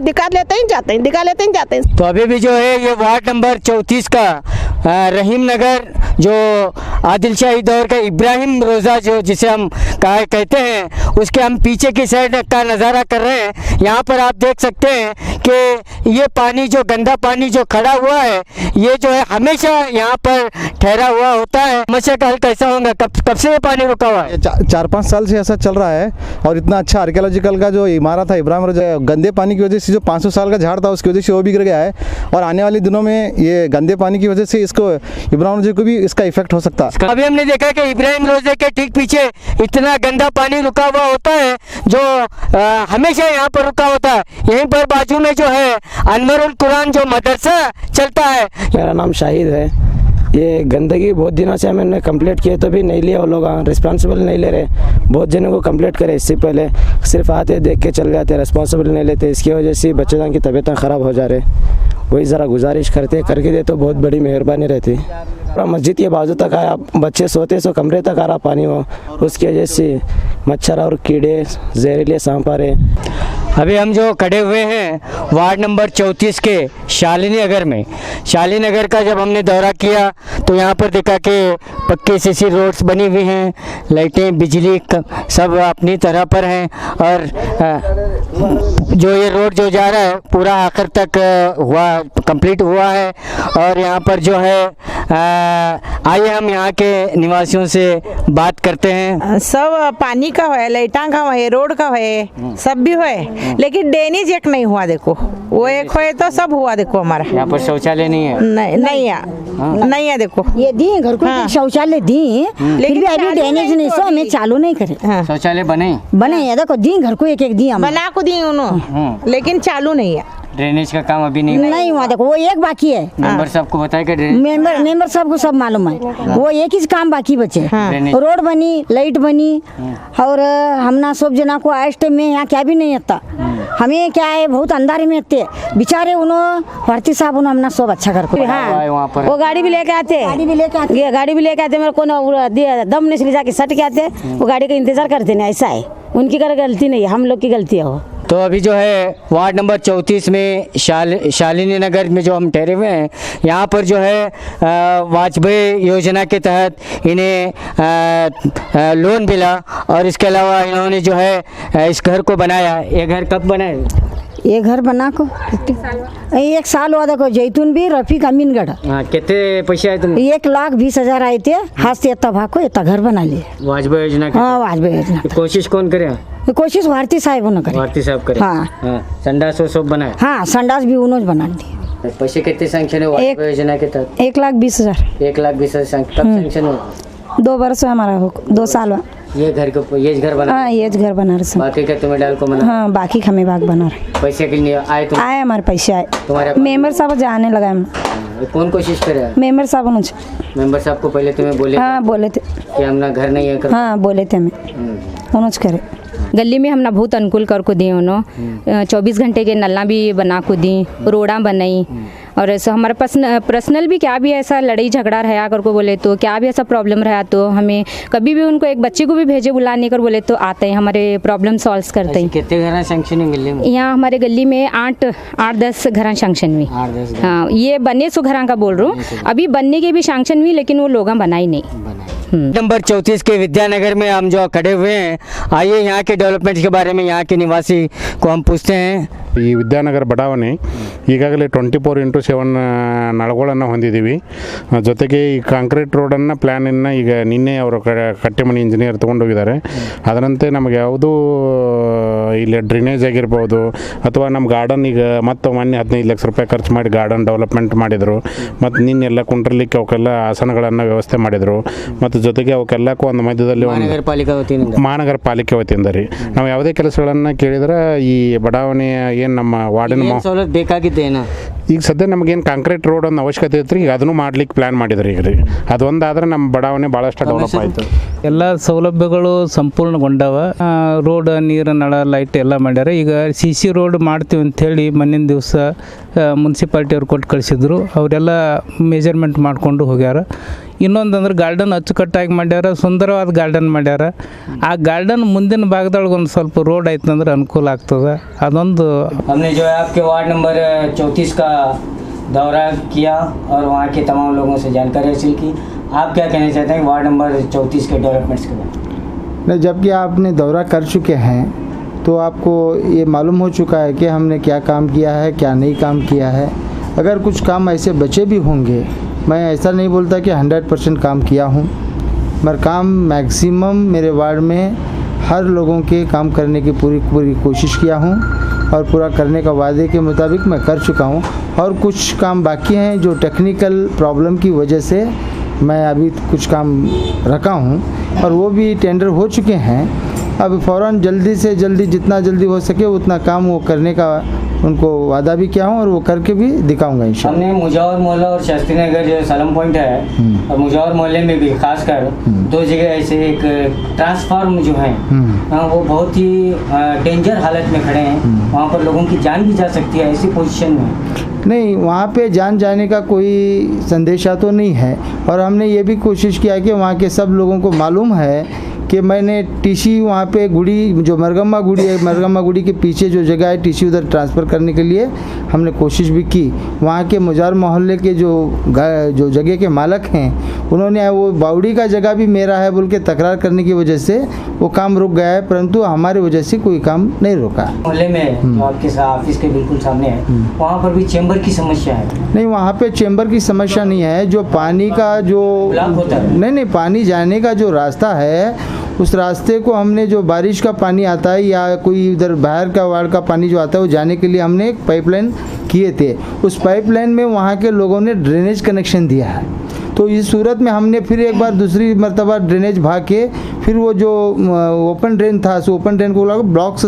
दिखा लेते ही जाते हैं, दिखा लेते ही जाते हैं। तो अभी भी जो है ये वार्ड नंबर 34 का रहीम नगर, जो आदिल शाही दौर का इब्राहिम रोज़ा जो जिसे हम कहते हैं, उसके हम पीछे की साइड का नज़ारा कर रहे हैं। यहाँ पर आप देख सकते हैं कि ये पानी जो गंदा पानी जो खड़ा हुआ है, ये जो है हमेशा यहाँ पर ठहरा हुआ होता है। समस्या का हल कैसा होगा? कब से ये पानी रुका हुआ है? 4-5 साल से ऐसा चल रहा है। और इतना अच्छा आर्कियोलॉजिकल का जो इमारत है इब्राहिम रोज़ा, गंदे पानी की वजह से जो 500 साल का झाड़ था उसकी वजह से वो भी गिर गया है। और आने वाले दिनों में ये गंदे पानी की वजह से इसको इब्राहिम रोज़ा को भी इसका इफेक्ट हो सकता है। अभी हमने देखा कि इब्राहिम रोज़े के ठीक पीछे इतना गंदा पानी रुका हुआ होता है जो हमेशा यहाँ पर रुका होता है। यहीं पर बाजू में जो है अनवरुल कुरान जो मदरसा चलता है। मेरा नाम शाहिद है। ये गंदगी बहुत दिनों से मैंने कंप्लीट किए तो भी नहीं लिया, वो लोग रिस्पॉन्सिबल नहीं ले रहे। बहुत जनों को कंप्लीट करे, इससे पहले सिर्फ आते देख के चल जाते, रिस्पॉन्सिबल नहीं लेते। इसकी वजह से बच्चों की तबीयतें ख़राब हो जा रहे। वही ज़रा गुजारिश करके दे तो बहुत बड़ी मेहरबानी रहती। पूरा मस्जिद के बाजू तक आया, बच्चे सोते सो कमरे तक आ रहा पानी, वो उसकी वजह से मच्छर और कीड़े जहरीले सांप आ रहे। अभी हम जो खड़े हुए हैं वार्ड नंबर 34 के शालिनी नगर में, शालिनी नगर का जब हमने दौरा किया तो यहाँ पर देखा कि पक्के सीसी रोड्स बनी हुई हैं, लाइटें बिजली सब अपनी तरह पर हैं। और जो ये रोड जो जा रहा है पूरा आखिर तक कंप्लीट हुआ है। और यहाँ पर जो है आइए हम यहाँ के निवासियों से बात करते हैं। सब पानी का है, लाइटा का है, रोड का है, सब भी है, लेकिन ड्रेनेज एक नहीं हुआ। देखो वो एक है तो सब हुआ। देखो हमारा यहाँ पर शौचालय नहीं है, नहीं है। देखो ये दी घर को शौचालय दी, लेकिन अभी ड्रेनेज नहीं, सो हमें चालू नहीं करे। शौचालय बने है, देखो दी घर को एक दी बना को दी उन्होंने, लेकिन चालू नहीं है। ड्रेनेज का काम अभी नहीं हुआ। देखो वो एक बाकी है। मेंबर साहब को बताया कि मेंबर साहब को सब मालूम है, वो एक ही काम बाकी बचे। रोड बनी, लाइट बनी, और हमना सब जना को आज टाइम में यहाँ क्या भी नहीं आता। हमें क्या है बहुत अंधारे में आते बेचारे, उन्होंने भर्ती साहब उन्होंने हमना सब अच्छा कर को। हाँ, वो गाड़ी भी लेके आते, गाड़ी भी लेके आते, मेरे को दम नहीं ले जाके सट के आते, वो गाड़ी का इंतजार करते नहीं। ऐसा है, उनकी गलती नहीं है, हम लोग की गलती है वो। तो अभी जो है वार्ड नंबर 34 में शालिनी नगर में जो हम ठहरे हुए हैं, यहाँ पर जो है वाजपेयी योजना के तहत इन्हें लोन मिला। और इसके अलावा इन्होंने जो है इस घर को बनाया। ये घर कब बनाए? ये घर बना को 1 साल हुआ। देखो जैतून भी रफीक अमीनगढ़। कितने पैसे आए तुम? 1,20,000 आए थे। हाथ से इतना भाग को घर बना लिए वाजपेयी योजना। हाँ, वाजपेयी योजना। कोशिश कौन करे? कोशिश भारती साहब ने करे। भारती साहब करे। हाँ, संडास सब बनाए। हाँ, संडास भी उन्होंने बना दिए। पैसे कितने सैंक्शन है वाजपेयी योजना के तहत? 1,20,000। 1,20,000 कब सैंक्शन हुआ? 2 वर्ष हमारा हो, 2 साल हुआ। ये घर बना? हाँ, ये घर बना रहे। बाकी का तुम्हें डाल को बना? हाँ, बाकी हमें बाग बना रहे। पैसे के लिए आए तुम? आए, हमारे पैसे आए। तुम्हारे मेंबर साहब जाने लगा हम। कौन कोशिश करे? मेंबर साहब मुझे। मेंबर साहब को पहले तुम्हें बोले? हाँ, बोले थे कि हमना घर नहीं है। हाँ, बोले थे हमें, उन्होंने करे। गली में हमने बहुत अनुकूल कर को दिए उन्होंने, 24 घंटे के नल्ला भी बना को दी, रोड़ा बनाई। और ऐसा हमारे पास पर्सनल भी क्या भी ऐसा लड़ाई झगड़ा रहा कर को बोले तो क्या भी ऐसा प्रॉब्लम रहा तो हमें कभी भी उनको एक बच्चे को भी भेजे बुलाने कर बोले तो आते हैं, हमारे प्रॉब्लम सॉल्व करते हैं। कितने घर सैंक्शन है गली में? यहाँ हमारे गली में 8-10 घर सैंक्शन हुई। हाँ, ये बने सो घर का बोल रहा हूँ, अभी बनने के भी सैंक्शन हुई लेकिन वो लोग बनाई नहीं। नंबर 34 के विद्यानगर में हम जो खड़े हुए हैं, आइए यहाँ के डेवलपमेंट के बारे में यहाँ के निवासी को हम पूछते हैं। ಈ ವಿದ್ಯಾನಗರ ಬಡಾವಣೆ ಈಗಾಗಲೇ 24x7 ನಳಗಳನ್ನು ಹೊಂದಿದ್ದೀವಿ. ಜೊತೆಗೆ ಈ ಕಾಂಕ್ರೀಟ್ ರೋಡನ್ನು ಪ್ಲ್ಯಾನನ್ನು ಈಗ ನಿನ್ನೆ ಅವರು ಕಟ್ಟೆಮನಿ ಇಂಜಿನಿಯರ್ ತೊಗೊಂಡೋಗಿದ್ದಾರೆ. ಅದರಂತೆ ನಮಗೆ ಯಾವುದೂ ಇಲ್ಲಿ ಡ್ರೈನೇಜ್ ಆಗಿರ್ಬೋದು ಅಥವಾ ನಮ್ಮ ಗಾರ್ಡನ್ ಈಗ ಮತ್ತು ಮೊನ್ನೆ 15 ಲಕ್ಷ ರೂಪಾಯಿ ಖರ್ಚು ಮಾಡಿ ಗಾರ್ಡನ್ ಡೆವಲಪ್ಮೆಂಟ್ ಮಾಡಿದರು. ಮತ್ತು ನಿನ್ನೆಲ್ಲ ಕುಂಡ್ರಲಿಕ್ಕೆ ಅವಕ್ಕೆಲ್ಲ ಆಸನಗಳನ್ನು ವ್ಯವಸ್ಥೆ ಮಾಡಿದರು. ಮತ್ತು ಜೊತೆಗೆ ಅವಕ್ಕೆಲ್ಲಕ್ಕೂ ಒಂದು ಮಧ್ಯದಲ್ಲಿ ಮಹಾನಗರ ಪಾಲಿಕೆ ವತಿಯಿಂದ ರೀ ನಾವು ಯಾವುದೇ ಕೆಲಸಗಳನ್ನು ಕೇಳಿದ್ರೆ ಈ ಬಡಾವಣೆಯ ಏನು ನಮ್ಮ ವಾರ್ಡಿನ ಸವಲತ್ತು ಬೇಕಾಗಿದ್ದೇನು ಈಗ ಸದ್ಯ ನಮಗೇನು ಕಾಂಕ್ರೀಟ್ ರೋಡ್ ಒಂದು ಅವಶ್ಯಕತೆ ಇತ್ತು ಈಗ ಅದನ್ನು ಮಾಡ್ಲಿಕ್ಕೆ ಪ್ಲ್ಯಾನ್ ಮಾಡಿದ್ರಿ ಈಗ ರೀ. ಅದೊಂದಾದ್ರೆ ನಮ್ಮ ಬಡಾವಣೆ ಭಾಳಷ್ಟು ಡೆವಲಪ್ ಆಯಿತು. ಎಲ್ಲ ಸೌಲಭ್ಯಗಳು ಸಂಪೂರ್ಣಗೊಂಡವ. ರೋಡ್, ನೀರು, ನಳ, ಲೈಟ್ ಎಲ್ಲ ಮಾಡ್ಯಾರ. ಈಗ CC ರೋಡ್ ಮಾಡ್ತೀವಿ ಅಂಥೇಳಿ ಮೊನ್ನಿನ ದಿವಸ ಮುನ್ಸಿಪಾಲ್ಟಿ ಅವ್ರು ಕೊಟ್ಟು ಕಳಿಸಿದ್ರು. ಅವರೆಲ್ಲ ಮೆಜರ್ಮೆಂಟ್ ಮಾಡಿಕೊಂಡು ಹೋಗ್ಯಾರ. ಇನ್ನೊಂದಂದ್ರೆ ಗಾರ್ಡನ್ ಅಚ್ಚುಕಟ್ಟಾಗಿ ಮಾಡ್ಯಾರ, ಸುಂದರವಾದ ಗಾರ್ಡನ್ ಮಾಡ್ಯಾರ. ಆ ಗಾರ್ಡನ್ ಮುಂದಿನ ಭಾಗದೊಳಗೆ ಒಂದು ಸ್ವಲ್ಪ ರೋಡ್ ಆಯ್ತಂದ್ರೆ ಅನುಕೂಲ ಆಗ್ತದೆ. ಅದೊಂದು हमने जो है आपके वार्ड नंबर 34 का दौरा किया और वहाँ के तमाम लोगों से जानकारी हासिल की. आप क्या कहना चाहते हैं वार्ड नंबर 34 के डेवलपमेंट्स के बारे में? नहीं, जबकि आपने दौरा कर चुके हैं तो आपको ये मालूम हो चुका है कि हमने क्या काम किया है, क्या नहीं काम किया है. अगर कुछ काम ऐसे बचे भी होंगे, मैं ऐसा नहीं बोलता कि 100% काम किया हूँ, मगर काम मैक्सिमम मेरे वार्ड में हर लोगों के काम करने की पूरी कोशिश किया हूँ और पूरा करने का वादे के मुताबिक मैं कर चुका हूँ. और कुछ काम बाकी हैं जो टेक्निकल प्रॉब्लम की वजह से मैं अभी कुछ काम रखा हूँ और वो भी टेंडर हो चुके हैं. अब फ़ौरन जल्दी से जल्दी जितना जल्दी हो सके उतना काम वो करने का उनको वादा भी किया हूँ और वो करके भी दिखाऊंगा इंशाल्लाह. हमने मुजावर मोहल्ला और शास्त्री नगर जो सलम पॉइंट है और मुजावर मोहल्ले में भी खासकर 2 जगह ऐसे एक ट्रांसफार्म जो है वो बहुत ही डेंजर हालत में खड़े हैं. वहाँ पर लोगों की जान भी जा सकती है ऐसी पोजीशन में. नहीं, वहाँ पे जान जाने का कोई संदेशा तो नहीं है और हमने ये भी कोशिश किया कि वहाँ के सब लोगों को मालूम है कि मैंने टीसी वहाँ पे गुड़ी जो मरगम्मा गुड़ी है, मरगम्मा गुड़ी के पीछे जो जगह है टीसी उधर ट्रांसफ़र करने के लिए हमने कोशिश भी की. वहाँ के मुजार मोहल्ले के जो जगह के मालक हैं उन्होंने वो बावड़ी का जगह भी मेरा है बोल के तकरार करने की वजह से वो काम रुक गया है, परंतु हमारी वजह से कोई काम नहीं रुका. मोहल्ले में जो आपके ऑफिस के बिल्कुल सामने है वहाँ पर भी चेंबर की समस्या है? नहीं, वहाँ पे चेंबर की समस्या नहीं है. जो पानी का जो नहीं पानी जाने का जो रास्ता है उस रास्ते को हमने जो बारिश का पानी आता है या कोई उधर बाहर का वार्ड का पानी जो आता है वो जाने के लिए हमने एक पाइपलाइन किए थे. उस पाइपलाइन में वहाँ के लोगों ने ड्रेनेज कनेक्शन दिया है. तो इस सूरत में हमने फिर एक बार दूसरी मरतबा ड्रेनेज भाग के फिर वो जो ओपन ड्रेन था उस ओपन ड्रेन को बॉक्स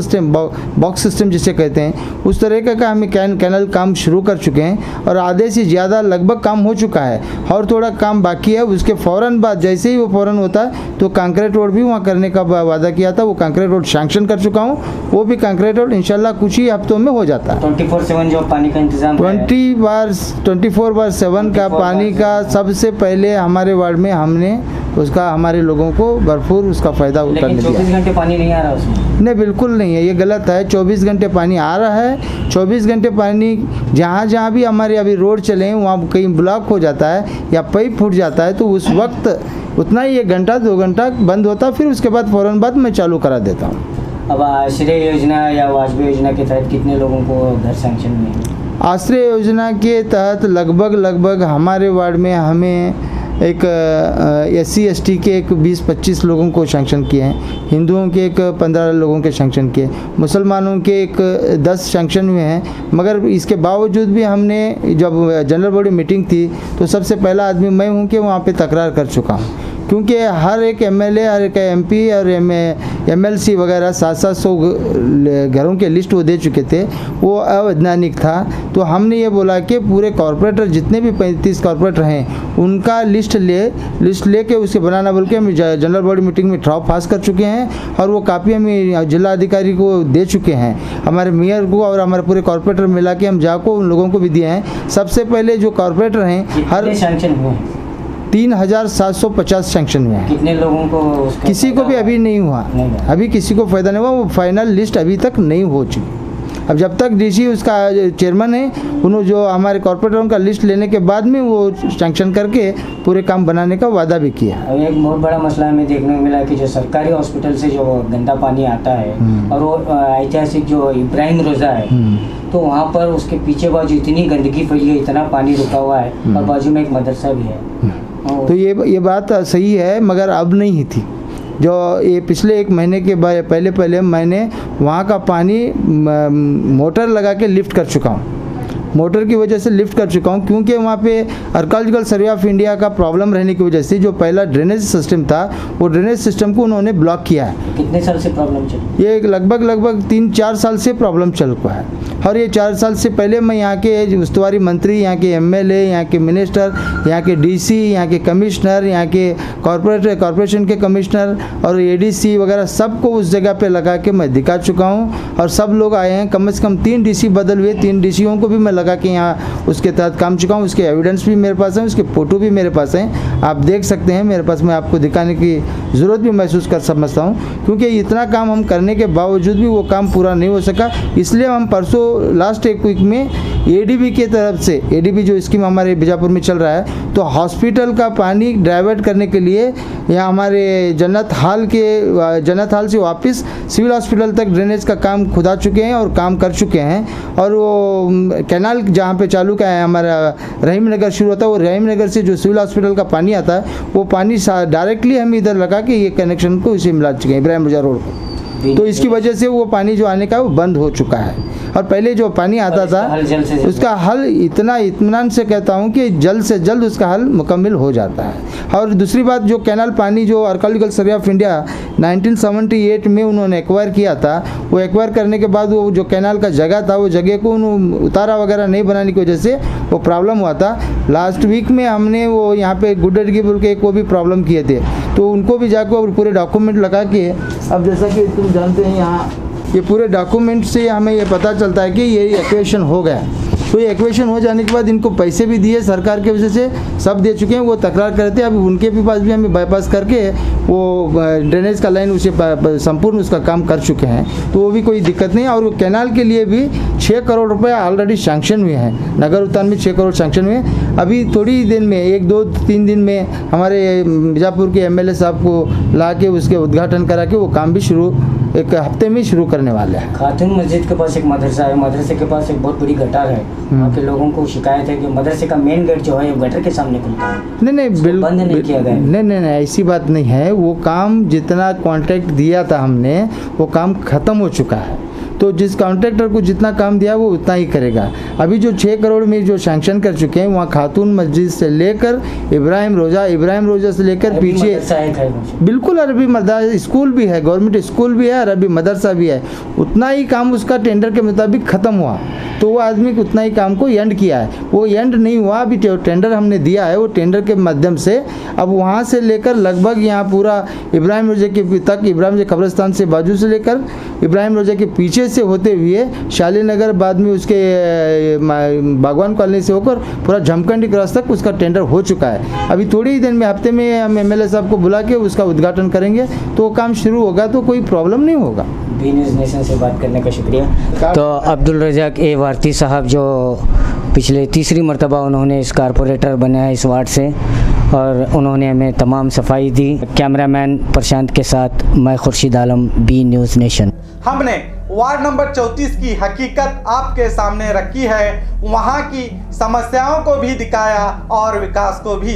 सिस्टम जिसे कहते हैं उस तरह का हमें कैनल काम शुरू कर चुके हैं और आधे से ज़्यादा लगभग काम हो चुका है और थोड़ा काम बाकी है. उसके फ़ौरन बाद जैसे ही वो फ़ौरन होता है तो कंक्रीट रोड भी वहाँ करने का वादा किया था. वो कंक्रीट रोड सैंक्शन कर चुका हूँ. वो भी कंक्रीट रोड इंशाल्लाह कुछ ही हफ्तों में हो जाता है. 24/7 जो पानी का इंतजाम 24/7 का पानी का सबसे पहले हमारे वार्ड में हमने उसका हमारे लोगों को भरपूर उसका फ़ायदा उठाने दिया. 24 घंटे पानी नहीं आ रहा उसमें? नहीं, बिल्कुल नहीं है, ये गलत है. 24 घंटे पानी आ रहा है. 24 घंटे पानी जहाँ भी हमारे अभी रोड चले हैं वहाँ कहीं ब्लॉक हो जाता है या पाइप फूट जाता है तो उस वक्त उतना ही 1 घंटा 2 घंटा बंद होता है. फिर उसके बाद फ़ौरन बाद मैं चालू करा देता हूँ. अब आश्रय योजना या वाजपेयी योजना के तहत कितने लोगों को घर सैंक्शन हुए हैं? आश्रय योजना के तहत लगभग हमारे वार्ड में हमें एक SC/ST के एक 20-25 लोगों को सैंक्शन किए हैं. हिंदुओं के एक 15 लोगों के सैंक्शन किए. मुसलमानों के एक 10 सैंक्शन हुए हैं. मगर इसके बावजूद भी हमने जब जनरल बॉडी मीटिंग थी तो सबसे पहला आदमी मैं हूं कि वहाँ पे तकरार कर चुका हूँ. क्योंकि हर एक MLA हर एक MP और MLC वगैरह 700 घरों के लिस्ट वो दे चुके थे. वो अवैधानिक था. तो हमने ये बोला कि पूरे कॉरपोरेटर जितने भी 35 कॉरपोरेटर हैं उनका लिस्ट लेके उसे बनाना बोल के हम जनरल बॉडी मीटिंग में ड्राफ्ट पास कर चुके हैं और वो कापी हम जिला अधिकारी को दे चुके हैं. हमारे मेयर को और हमारे पूरे कॉरपोरेटर मिला के हम जाको उन लोगों को भी दिए हैं. सबसे पहले जो कॉरपोरेटर हैं हर सैंक्शन हुए 3750 सैंक्शन हुए हैं. कितने लोगों को? किसी को भी अभी नहीं हुआ. अभी किसी को फ़ायदा नहीं हुआ. वो फाइनल लिस्ट अभी तक नहीं हो चुकी. अब जब तक डीसी उसका चेयरमैन है, उन्होंने जो हमारे कॉर्पोरेटरों का लिस्ट लेने के बाद में वो सैंक्शन करके पूरे काम बनाने का वादा भी किया। अब एक बहुत बड़ा मसला हमें देखने को मिला कि जो सरकारी हॉस्पिटल से जो गंदा पानी आता है और वो ऐतिहासिक जो इब्राहिम रोज़ा है, तो वहाँ पर उसके पीछे बाजू इतनी गंदगी फैली है, इतना पानी रुका हुआ है और बाजू में एक मदरसा भी है। तो ये बात सही है, मगर अब नहीं थी। जो ये पिछले एक महीने के पहले मैंने वहाँ का पानी मोटर लगा के लिफ्ट कर चुका हूँ, मोटर की वजह से लिफ्ट कर चुका हूँ, क्योंकि वहाँ पे आर्कियोलॉजिकल सर्वे ऑफ इंडिया का प्रॉब्लम रहने की वजह से जो पहला ड्रेनेज सिस्टम था, वो ड्रेनेज सिस्टम को उन्होंने ब्लॉक किया है। कितने साल से प्रॉब्लम चल? ये लगभग 3-4 साल से प्रॉब्लम चल रहा है। और ये 4 साल से पहले मैं यहाँ के उस्तुवारी मंत्री, यहाँ के MLA, यहाँ के मिनिस्टर, यहाँ के DC, यहाँ के कमिश्नर, यहाँ के कॉरपोरेशन के कमिश्नर और ADC वगैरह सबको उस जगह पे लगा के मैं दिखा चुका हूँ और सब लोग आए हैं। कम से कम 3 DC बदल हुए, 3 DCओं को भी मैं लगा के यहाँ उसके तहत काम चुका हूँ। उसके एविडेंस भी मेरे पास है, उसके फ़ोटो भी मेरे पास हैं, आप देख सकते हैं मेरे पास। मैं आपको दिखाने की ज़रूरत भी महसूस कर समझता हूँ, क्योंकि इतना काम हम करने के बावजूद भी वो काम पूरा नहीं हो सका। इसलिए हम परसों लास्ट एक वीक में ADB की तरफ से, ADB जो स्कीम हमारे बीजापुर में चल रहा है, तो हॉस्पिटल का पानी डाइवर्ट करने के लिए यहाँ हमारे जन्नत हाल से वापस सिविल हॉस्पिटल तक ड्रेनेज का काम खुदा चुके हैं और काम कर चुके हैं। और वो कैनाल जहाँ पे चालू का है, हमारा रहीम नगर शुरू होता है, वो रहीम नगर से जो सिविल हॉस्पिटल का पानी आता है, वो पानी डायरेक्टली हम इधर लगा के ये कनेक्शन को इसे मिला चुके हैं इब्राहिम रोजा रोड को। तो इसकी वजह से वो पानी जो आने का वो बंद हो चुका है। और पहले जो पानी आता था उसका हल इतना इत्मीनान से कहता हूँ कि जल्द से जल्द उसका हल मुकम्मल हो जाता है। और दूसरी बात, जो कैनाल पानी जो आर्कियोलॉजिकल सर्वे ऑफ इंडिया 1978 में उन्होंने एक्वायर किया था, वो एक्वायर करने के बाद वो जो कैनाल का जगह था, वो जगह को उतारा वगैरह नहीं बनाने की वजह से वो प्रॉब्लम हुआ था। लास्ट वीक में हमने वो यहाँ पे गुड्डरगी बोल के को भी प्रॉब्लम किए थे, तो उनको भी जाकर पूरे डॉक्यूमेंट लगा के, अब जैसा कि तुम जानते हैं यहाँ ये पूरे डॉक्यूमेंट से हमें ये पता चलता है कि ये एक्वेशन हो गया। तो ये एक्वेशन हो जाने के बाद इनको पैसे भी दिए सरकार के वजह से, सब दे चुके हैं। वो तकरार करते हैं, अभी उनके भी पास भी हमें बाईपास करके वो ड्रेनेज का लाइन उसे संपूर्ण उसका काम कर चुके हैं, तो वो भी कोई दिक्कत नहीं है। और कैनाल के लिए भी 6 करोड़ रुपए ऑलरेडी सैंक्शन हुए हैं, नगर उद्यान में 6 करोड़ सैंक्शन हुए हैं। अभी थोड़ी दिन में 1-2-3 दिन में हमारे बीजापुर के MLA साहब को ला के उसके उद्घाटन करा के वो काम भी शुरू एक हफ्ते में शुरू करने वाले हैं। खातून मस्जिद के पास एक मदरसा है, मदरसे के पास एक बहुत बड़ी गटार है। वहाँ के लोगों को शिकायत है कि मदरसे का मेन गेट जो है गटर के सामने खुलता है। नहीं बंद नहीं किया गया। नहीं ऐसी बात नहीं है। वो काम जितना कॉन्ट्रैक्ट दिया था हमने, वो काम खत्म हो चुका है। तो जिस कॉन्ट्रैक्टर को जितना काम दिया वो उतना ही करेगा। अभी जो 6 करोड़ में जो सैंक्शन कर चुके हैं, वहाँ खातून मस्जिद से लेकर इब्राहिम रोजा से लेकर पीछे बिल्कुल अरबी मदरसा स्कूल भी है, गवर्नमेंट स्कूल भी है, अरबी मदरसा भी है। उतना ही काम उसका टेंडर के मुताबिक ख़त्म हुआ, तो वो आदमी उतना ही काम को एंड किया है। वो एंड नहीं हुआ, अभी टेंडर हमने दिया है, वो टेंडर के माध्यम से अब वहाँ से लेकर लगभग यहाँ पूरा इब्राहिम रोजा के तक, इब्राहिम रोजा कब्रिस्तान से बाजू से लेकर इब्राहिम रोजा के पीछे से होते हुए शाली नगर, बाद में उसके बागवान कॉलोनी से होकर पूरा झमकंडी क्रॉस तक उसका टेंडर हो चुका है। अभी थोड़ी ही दिन में, हफ्ते में हम MLA साहब को बुला के उसका उद्घाटन करेंगे, तो वो काम शुरू होगा, तो कोई प्रॉब्लम नहीं होगा। बी न्यूज़ नेशन से बात करने का शुक्रिया। तो अब्दुल रज़ाक ए वारती साहब जो पिछले तीसरी मरतबा उन्होंने इस कारपोरेटर बने हैं इस वार्ड से, और उन्होंने हमें तमाम सफाई दी। कैमरामैन प्रशांत के साथ मैं Khurshid Alam, B news nation. हमने वार्ड नंबर 34 की हकीकत आपके सामने रखी है, वहाँ की समस्याओं को भी दिखाया और विकास को भी।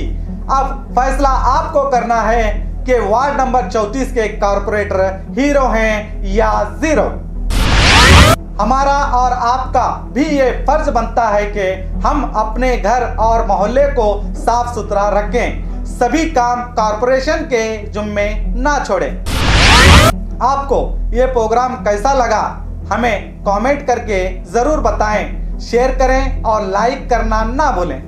अब फैसला आपको करना है कि वार्ड नंबर 34 के कारपोरेटर हीरो हैं या जीरो। हमारा और आपका भी ये फर्ज बनता है कि हम अपने घर और मोहल्ले को साफ सुथरा रखें, सभी काम कारपोरेशन के जुम्मे ना छोड़ें। आपको ये प्रोग्राम कैसा लगा हमें कमेंट करके ज़रूर बताएं, शेयर करें और लाइक करना ना भूलें।